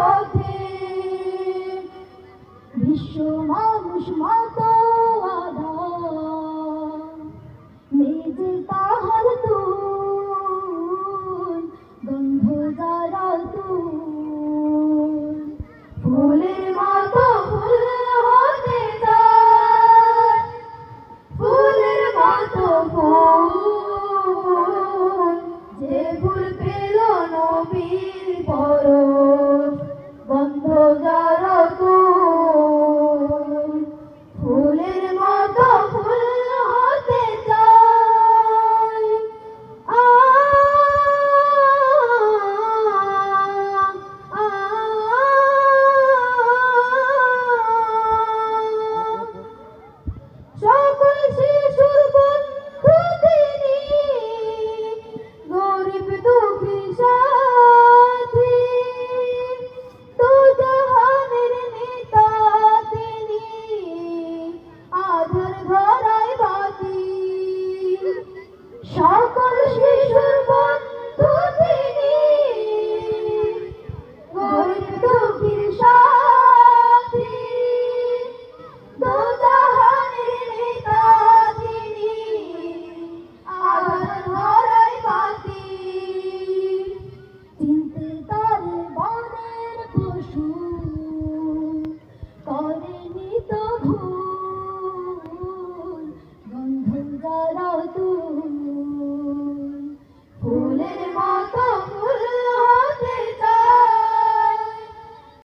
পথে বিশ্ব মানুষ মতো আধার মেজে তাহার তুল গন্ধ যারা তুল ফুলের মতো ফুল হতে চায় ফুলের মতো ফুল যে ফুল পেল নবীর পরশ গন্ধ যারা তুল ফুলের মতো ফুল হতে চায় সকল শিশুর বন্ধু তিনি গরিব দুঃখী সাথী দু জাহানের নেতা তিনি আধার ধরায় বাতি সকল শিশুর বন্ধু তিনি গরিব দুঃখী সাথী দু জাহানের নেতা তিনি আধার ধরায় বাতি চিনতে তার বনের পশু